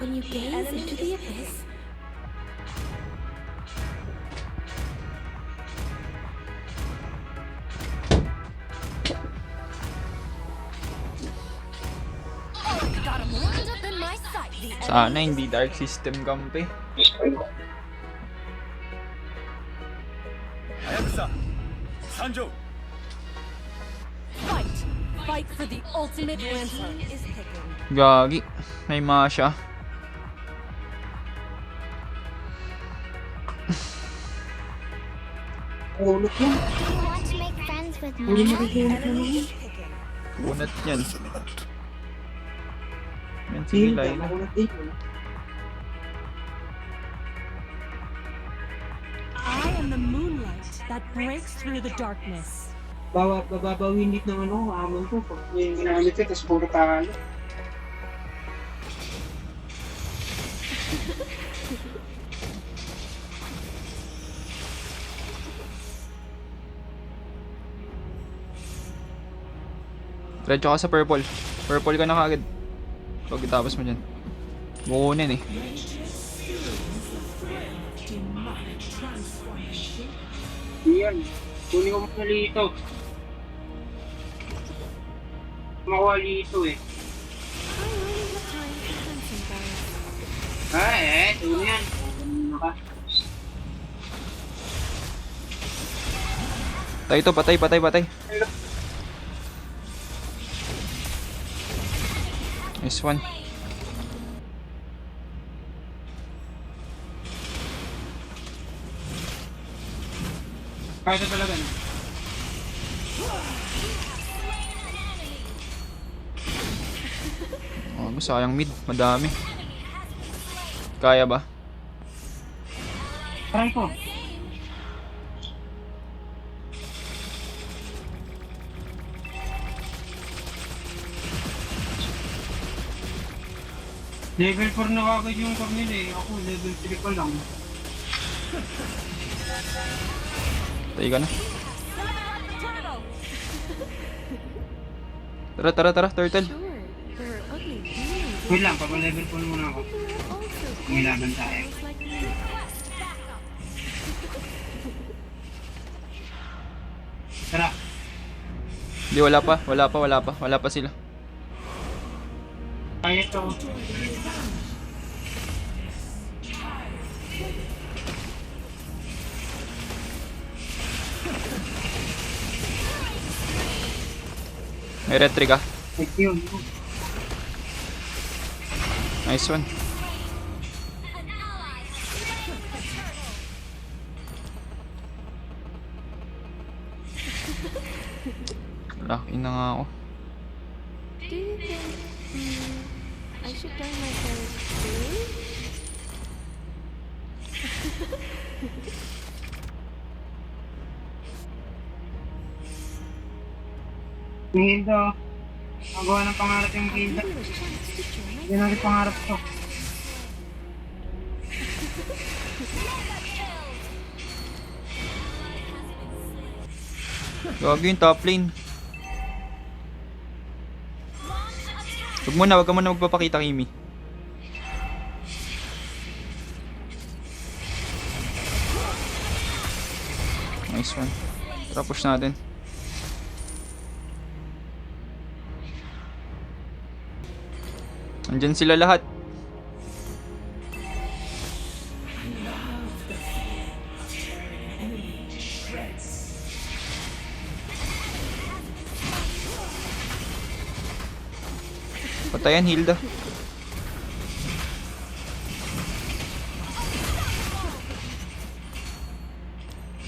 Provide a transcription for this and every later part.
when you gaze into the abyss. Got him lined up in my sight. Sana hindi dark system kampi. Hayabusa, Sanjo. Fight! Fight for the ultimate answer is picking. Gagi. May Masha. Ulot yan. Do you want to make friends with Hindi me? makikinig na naman. Unat yan. Yan si Hindi, Layla. nakulat eh. I am the moonlight that breaks through the darkness. Bababawin dit ng ano, amon ko. Pag may ginamit ko, tapos puro talo. Diretso ka sa purple. Purple ka na kagad. Pagkatapos mo dyan. Bukunin eh. Yan. Kunin ko muna lito. Makuha lito eh. Ito na yan. Ano ka? Patay to, patay, patay, patay. Nice one. Kaya ito talaga na. Oh, sayang mid. Madami. Kaya ba? Try ko. Level 4 na kagad yung Cornel eh. Ako level 3 pa lang. Patay ka na. Tara, tara, tara. Turtle. Sure, there are ugly beings Wait lang, papa-level 4 muna ako. who are also May laban tayo. just like me. Tara. Hindi, wala pa. Wala pa, wala pa. Wala pa sila. Kaya ito. May retry ka. Thank you. Nice one. Lucky na nga ako. Do you think I should dye my hair blue? Yung Hilda. Magawa ng pangarap yung Hilda. Maybe a chance to join my Yan natin pangarap to. Gagi yung top lane. Huwag ka muna magpapakita, Kimi. Nice one. Tara, push natin. Andyan sila lahat. Patayan, Hilda.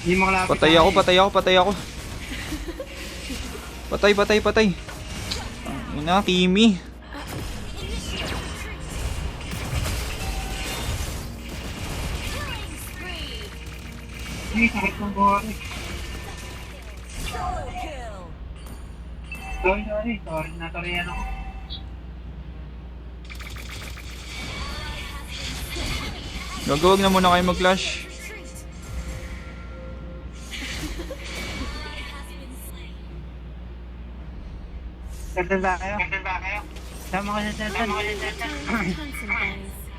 Hindi makalapit. Patay ako, patay ako, patay ako. Patay, patay, patay. Ina, Kimi. Hindi, sakit ng buhay. Sorry. Natoriyan ako. Gagawag na muna kayo mag-clash. Turtle ba kayo? Sama ka sa turtle. Handsome guys.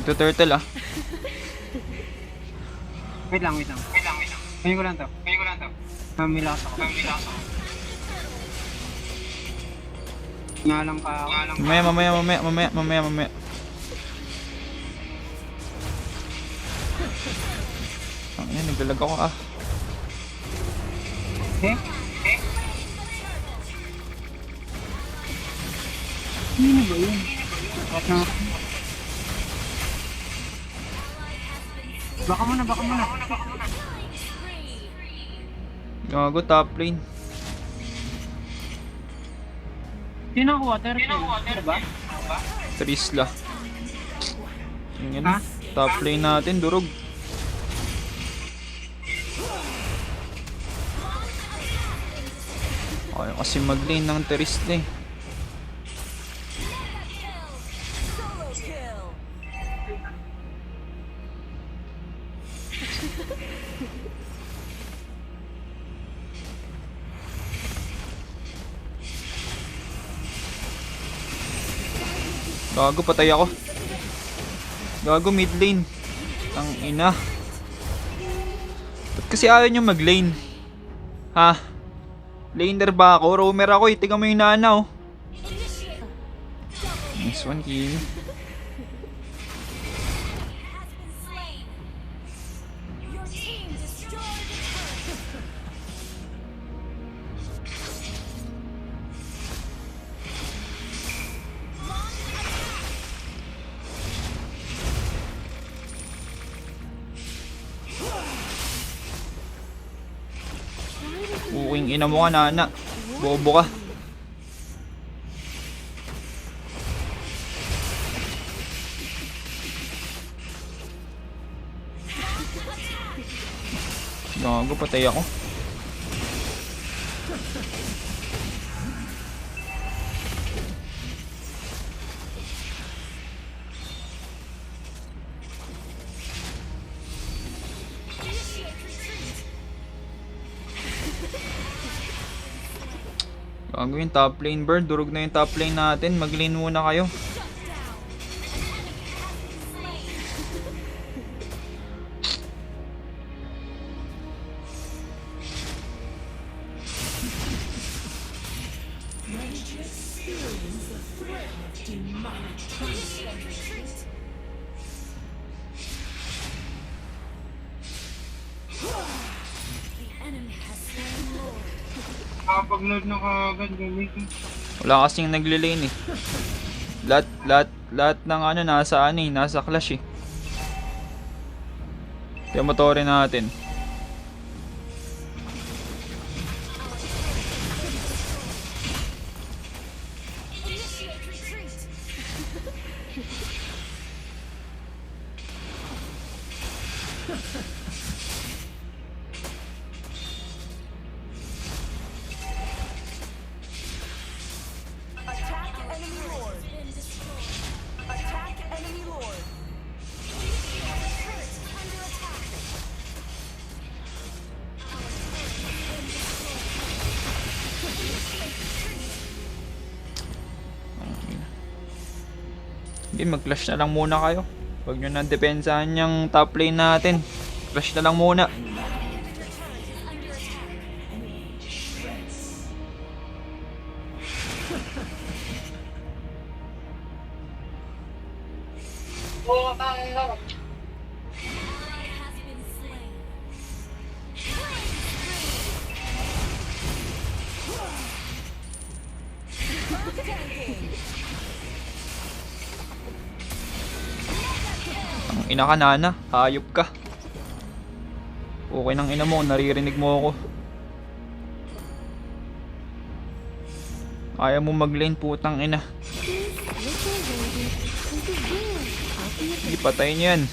Nagto-turtle ah. Wait lang. Ngayon ko lang to. Mamilas ako. Ngalang pa ako. Mamaya. Ang yan, naglalag ako ah. Eh? Sino ba yun? Baka muna. Gago, top lane. Sino ang water? Ba? Trisla. Yung Ha? top lane natin, durog. Ayaw kasi mag-lane ng Trisla eh. Gago, patay ako. Gago, mid lane. Ang ina. Ba't kasi ayaw nyo mag lane? Ha? Laner ba ako? Roamer ako eh. Tingnan mo yung nana oh. Nice one, kill. Uwing ina mo ka, nana. Bobo ka. Gago, patay ako. Gago yung top lane, bird. Durog na yung top lane natin. Mag-lane muna kayo. Nakapag-load na kagad gamitin. Wala kasing nagle-lane eh. Lahat ng ano nasa clash eh. Kaya motorin natin. Hindi, mag-clash na lang muna kayo. Huwag nyo na depensahan yung top lane natin. Clash na lang muna. Ang ina ka, nana. Hayop ka. Okay nang ina mo, naririnig mo ako. Ayaw mo mag-lane, putang ina. Hindi, patay niyo yan.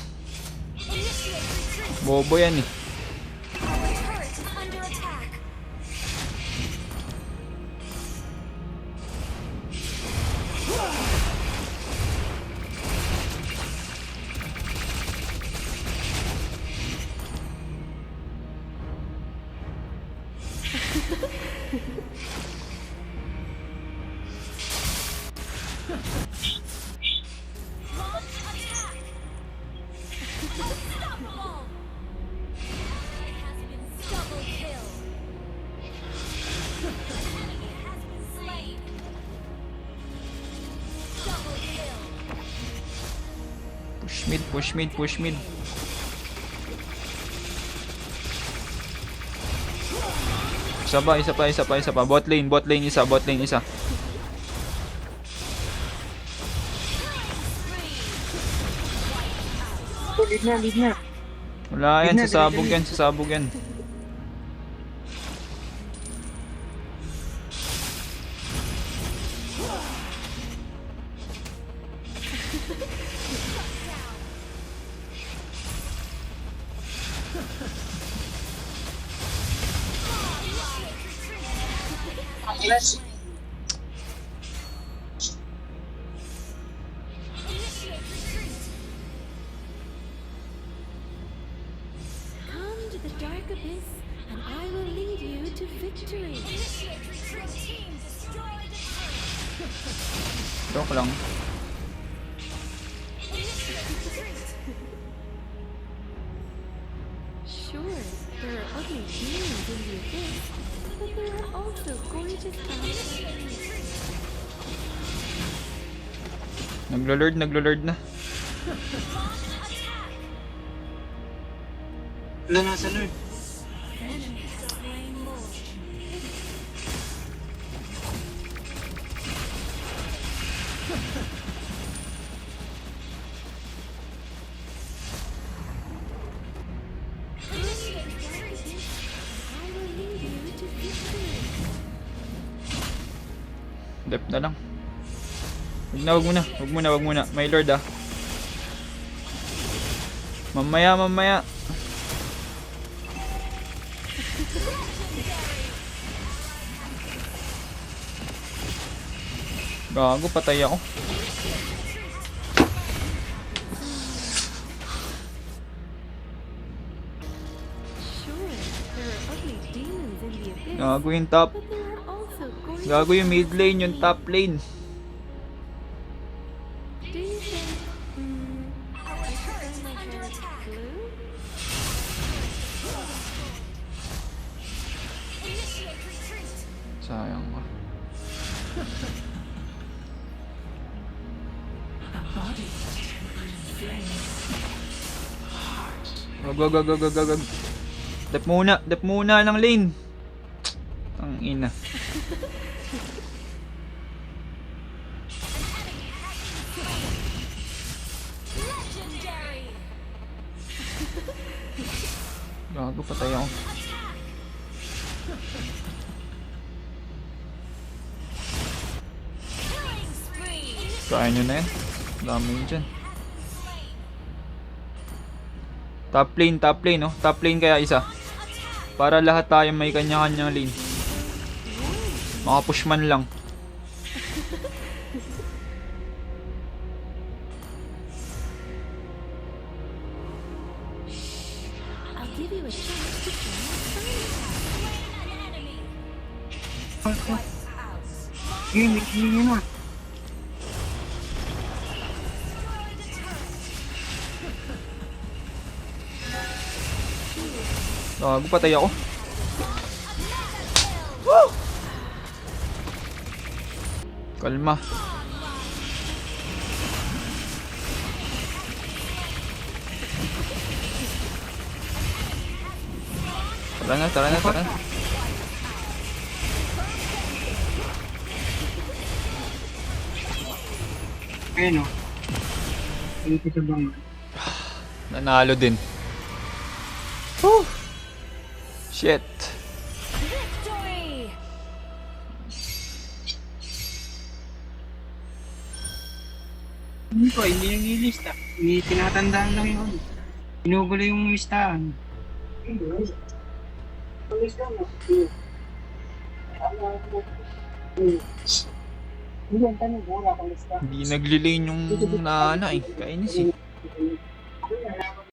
Bobo yan eh. mid, push mid, push mid. Isa pa. Bot lane isa. Oh, lead na. Wala yan, Gitna, sasabog yan. Let's Come to the dark abyss, and I will lead you to victory. Joke lang. Sure, there are ugly demons in the abyss, but there are also gorgeous powers. Naglo-lord na. wala nasa Lord. I will lead you to victory. Dep na lang. Wag muna. My lord ah. Mamaya. Gago, patay ako. Sure, there are ugly demons in the abyss, Gago yung top. but there are also gorgeous. Gago yung mid lane, yung top lane. Do you think? I should dye my hair blue? Sayang ah. Go. Dep muna ng lane. Ang ina. Gago, patay ako. Kaya nyo na yan. Dami yun dyan. Top lane, no? Top lane kaya isa. Para lahat tayo may kanya-kanyang lane. Makapush man lang. I'll give you a chance to join my friends. Yun na. Gago, patay ako. Woo! Kalma. Tara na. Ayun o. Dito sa bang. Nanalo din. Woo! Shit. Victory! Hindi nililista. Hindi tinatandaan lang yun. Pinugulo yung listahan. Hindi nagli-lane yung naana eh. Kainis eh.